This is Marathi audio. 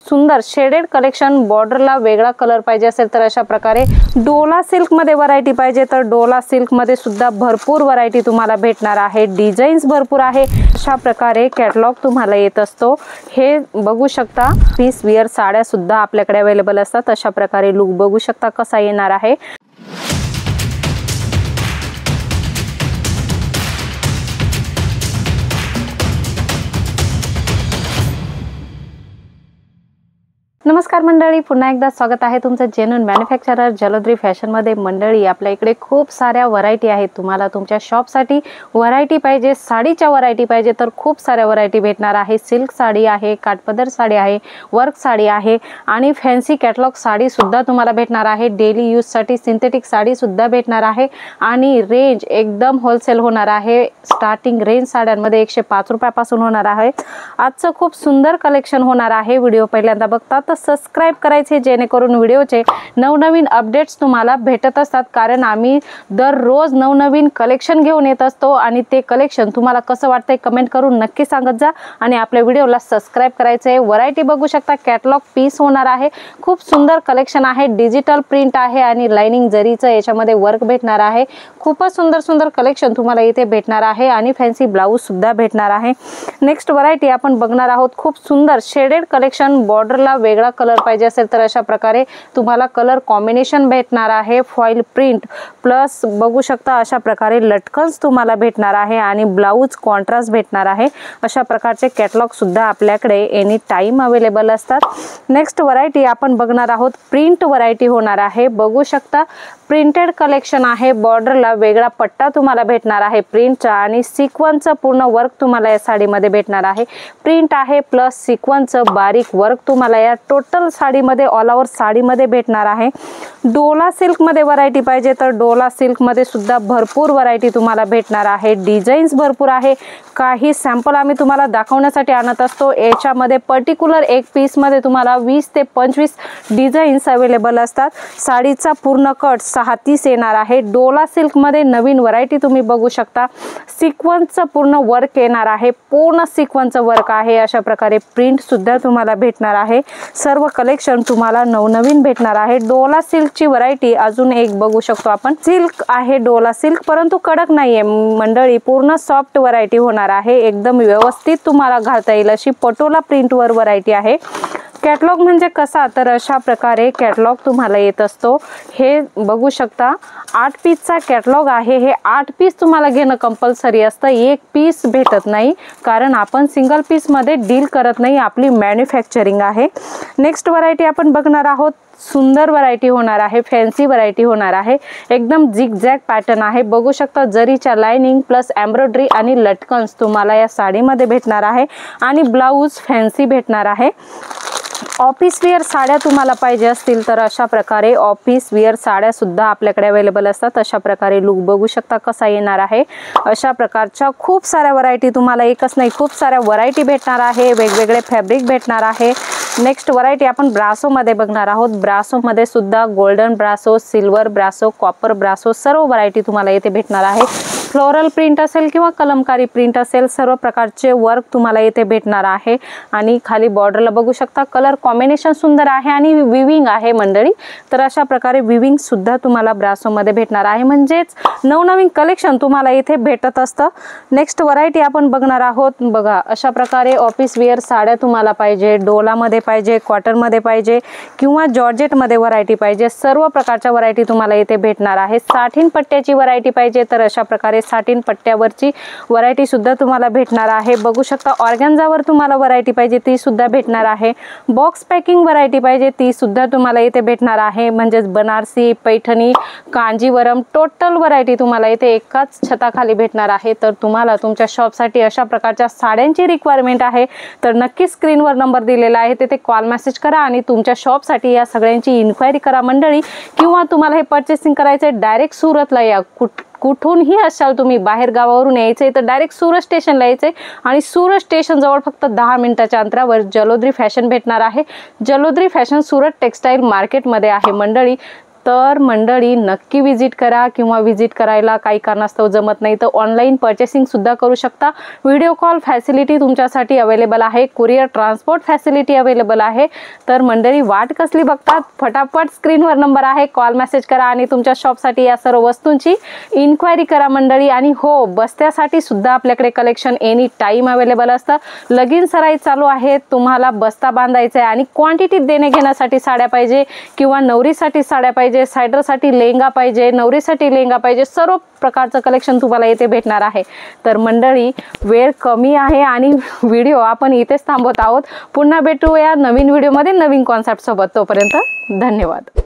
सुंदर शेडेड कलेक्शन, बॉर्डरला वेगळा कलर पाहिजे असेल तर अशा प्रकारे डोला सिल्क मध्ये व्हरायटी पाहिजे तर डोला सिल्क मध्ये सुद्धा भरपूर व्हरायटी तुम्हाला भेटणार आहे। डिझाईन्स भरपूर आहे। अशा प्रकारे कॅटलॉग तुम्हाला येत असतो। हे बघू शकता, पीस वेअर साड्या सुद्धा आपल्याकडे अवेलेबल असतात। अशा प्रकारे लुक बघू शकता कसा येणार आहे। नमस्कार मंडळी, पुन्हा एकदा स्वागत आहे तुमचं जेन्युइन मॅन्युफॅक्चरर जलोद्री फॅशन मध्ये। मंडळी, आपल्या इकडे खूप साऱ्या व्हरायटी आहेत। तुम्हाला तुमच्या शॉप साठी व्हरायटी पाहिजे, साडीच्या व्हरायटी पाहिजे तर खूप साऱ्या व्हरायटी भेटणार आहे। सिल्क साडी आहे, काठपदर साडी आहे, वर्क साडी आहे आणि फॅन्सी कॅटलॉग साडी सुद्धा तुम्हाला भेटणार आहे। डेली यूज साठी सिंथेटिक साडी सुद्धा भेटणार आहे आणि रेंज एकदम होलसेल होणार आहे। स्टार्टिंग रेंज साड्यांमध्ये 105 रुपयापासून होणार आहे। आजचं खूप सुंदर कलेक्शन होणार आहे। व्हिडिओ पहिल्यांदा बघता तर सबस्क्राइब करायचे, जेणेकरून व्हिडिओचे नवनवीन अपडेट्स तुम्हाला भेटत असतात। कारण आम्ही दररोज नवनवीन कलेक्शन घेऊन येत असतो आणि ते कलेक्शन तुम्हाला कसं वाटतंय कमेंट करून नक्की सांगत जा आणि आपल्या व्हिडिओला सबस्क्राइब करायचे। व्हरायटी बघू शकता, कॅटलॉग पीस होणार आहे। खूप सुंदर कलेक्शन आहे। डिजिटल प्रिंट आहे आणि लाइनिंग जरीचं याच्यामध्ये वर्क भेटणार आहे। खूपच सुंदर सुंदर कलेक्शन तुम्हाला इथे भेटणार आहे आणि फॅन्सी ब्लाउज सुद्धा भेटणार आहे। नेक्स्ट व्हरायटी आपण बघणार आहोत। खूप सुंदर शेडेड कलेक्शन, बॉर्डरला वेगळा कलर पाहिजे असेल तर अशा प्रकारे तुम्हाला कलर कॉम्बिनेशन भेटणार आहे। फॉइल प्रिंट प्लस बघू शकता अशा प्रकारे लटकन्स तुम्हाला भेटणार आहे आणि ब्लाउज कॉन्ट्रास्ट भेटणार आहे। अशा प्रकारचे कॅटलॉग सुद्धा आपल्याकडे एनी टाइम अवेलेबल असतात। नेक्स्ट व्हरायटी आपण बघणार आहोत। प्रिंट व्हरायटी होणार आहे। बघू शकता, प्रिंटेड कलेक्शन आहे। बॉर्डरला वेगळा पट्टा तुम्हाला भेटणार आहे प्रिंटचा आणि सिक्वेन्सचं पूर्ण वर्क तुम्हाला या साडीमध्ये भेटणार आहे। प्रिंट आहे प्लस सिक्वेन्सचं बारीक वर्क तुम्हाला या टोटल साडीमध्ये, ऑल ओव्हर साडीमध्ये भेटणार आहे। डोला सिल्क मध्ये व्हरायटी पाहिजे तर डोला सिल्क मध्ये सुद्धा भरपूर व्हरायटी तुम्हाला भेटणार आहे। डिझाईन्स भरपूर आहे। काही सॅम्पल आम्ही तुम्हाला दाखवण्यासाठी आणत असतो। याच्यामध्ये पर्टिक्युलर एक पीस मध्ये तुम्हाला 20 ते 25 डिझाईन्स अवेलेबल असतात। साडीचा पूर्ण कट 6-30 येणार आहे। डोला सिल्क मध्ये नवीन व्हरायटी तुम्ही बघू शकता। सिक्वेन्सचं पूर्ण वर्क येणार आहे, पूर्ण सिक्वेन्सचं वर्क आहे। अशा प्रकारे प्रिंट सुद्धा तुम्हाला भेटणार आहे। सर्व कलेक्शन तुम्हाला नवनवीन भेटणार आहे। डोला सिल्कची व्हरायटी अजून एक बघू शकतो आपण। सिल्क आहे डोला सिल्क, परंतु कडक नाहीये मंडळी, पूर्ण सॉफ्ट व्हरायटी होणार आहे। एकदम व्यवस्थित तुम्हाला घालता येईल अशी पटोला प्रिंटवर व्हरायटी आहे। कॅटलॉग म्हणजे कसा तर अशा प्रकारे कॅटलॉग तुम्हाला येत असतो। हे बघू शकता, 8 पीसचा कॅटलॉग आहे। हे 8 पीस तुम्हाला घेणं कंपल्सरी असतं, एक पीस भेटत नाही, कारण आपण सिंगल पीस मध्ये डील करत नाही, आपली मॅन्युफॅक्चरिंग आहे। नेक्स्ट व्हरायटी आपण बघणार आहोत। सुंदर व्हरायटी होणार आहे, फॅन्सी व्हरायटी होणार आहे। एकदम झिगझॅग पॅटर्न आहे। बघू शकता, जरीच्या लाइनिंग प्लस एम्ब्रॉयडरी आणि लटकन्स तुम्हाला या साडीमध्ये भेटणार आहे आणि ब्लाउज फॅन्सी भेटणार आहे। ऑफिस वेअर साड्या तुम्हाला पाहिजे असतील तर अशा प्रकारे ऑफिस वेअर साड्या सुद्धा आपल्याकडे अवेलेबल असतात। अशा प्रकारे लुक बघू शकता कसा येणार आहे। अशा प्रकारच्या खूप साऱ्या व्हरायटी तुम्हाला, एकच नाही खूप साऱ्या व्हरायटी भेटणार आहे। वेगवेगळे फॅब्रिक भेटणार आहे। नेक्स्ट व्हरायटी आपण ब्रासो मध्ये बघणार आहोत। ब्रासो मध्ये सुद्धा गोल्डन ब्रासो, सिल्वर ब्रासो, कॉपर ब्रासो सर्व व्हरायटी तुम्हाला इथे भेटणार आहे। फ्लोरल प्रिंट असेल किंवा कलमकारी प्रिंट असेल, सर्व प्रकारचे वर्क तुम्हाला इथे भेटणार आहे आणि खाली बॉर्डरला बघू शकता कलर कॉम्बिनेशन सुंदर आहे आणि विविंग आहे मंडळी। तर अशा प्रकारे विविंग सुद्धा तुम्हाला ब्रासो मध्ये भेटणार आहे, म्हणजेच नवनवीन कलेक्शन तुम्हाला इथे भेटत असतं। नेक्स्ट व्हरायटी आपण बघणार आहोत। बघा, अशा प्रकारे ऑफिस वेअर साड्या तुम्हाला पाहिजे, डोला मध्ये पाहिजे, कॉटन मध्ये पाहिजे किंवा जॉर्जेट मध्ये व्हरायटी पाहिजे, सर्व प्रकारच्या व्हरायटी तुम्हाला इथे भेटणार आहे। साठीन पट्ट्याची व्हरायटी पाहिजे तर अशा प्रकारे साठीन पट्ट्यावरची व्हरायटी सुद्धा तुम्हाला भेटणार आहे। बघू शकता, ऑर्गॅन्झावर तुम्हाला व्हरायटी पाहिजे ती सुद्धा भेटणार आहे। बॉक्स पॅकिंग व्हरायटी पाहिजे ती सुद्धा तुम्हाला इथे भेटणार आहे, म्हणजेच बनारसी, पैठणी, कांजीवरम टोटल व्हरायटी तुम्हाला इथे एकाच छताखाली भेटणार आहे। तर तुम्हाला तुमच्या शॉपसाठी अशा प्रकारच्या साड्यांची रिक्वायरमेंट आहे तर नक्की स्क्रीनवर नंबर दिलेला आहे, तिथे कॉल मेसेज करा आणि तुमच्या शॉपसाठी या सगळ्यांची इन्क्वायरी करा मंडळी। किंवा तुम्हाला हे परचेसिंग करायचे डायरेक्ट सुरतला या, कुठूनही असाल तुम्ही, बाहेर गावावरून यायचे तर डायरेक्ट सुरत स्टेशनला यायचे आणि सुरत स्टेशन जवळ फक्त 10 मिनिटाच्या अंतरावर जलोद्री फॅशन भेटणार आहे। जलोद्री फॅशन सुरत टेक्सटाईल मार्केट मध्ये आहे मंडळी। तर मंडळी नक्की विजिट करा, किंवा विजिट करायला काही कारणास्तव जमत नाही तर ऑनलाईन पर्चेसिंग सुद्धा करू शकता। व्हिडिओ कॉल फॅसिलिटी तुमच्यासाठी अवेलेबल आहे, कुरिअर ट्रान्सपोर्ट फॅसिलिटी अवेलेबल आहे। तर मंडळी वाट कसली बघतात, फटाफट स्क्रीनवर नंबर आहे, कॉल मेसेज करा आणि तुमच्या शॉपसाठी या सर्व वस्तूंची इन्क्वायरी करा मंडळी। आणि हो, बस्त्यासाठी सुद्धा आपल्याकडे कलेक्शन एनी टाइम अवेलेबल असतं। लगीन सराई चालू आहे, तुम्हाला बस्ता बांधायचा आहे आणि क्वांटिटीत देणे घेण्यासाठी साड्या पाहिजे, किंवा नवरीसाठी साड्या पाहिजे, सायडरसाठी लेहंगा पाहिजे, नवरीसाठी लेहंगा पाहिजे, सर्व प्रकारचं कलेक्शन तुम्हाला येथे भेटणार आहे। तर मंडळी वेळ कमी आहे आणि व्हिडिओ आपण इथेच थांबवत आहोत। पुन्हा भेटूया नवीन व्हिडिओमध्ये नवीन कॉन्सेप्ट सोबत, तोपर्यंत धन्यवाद।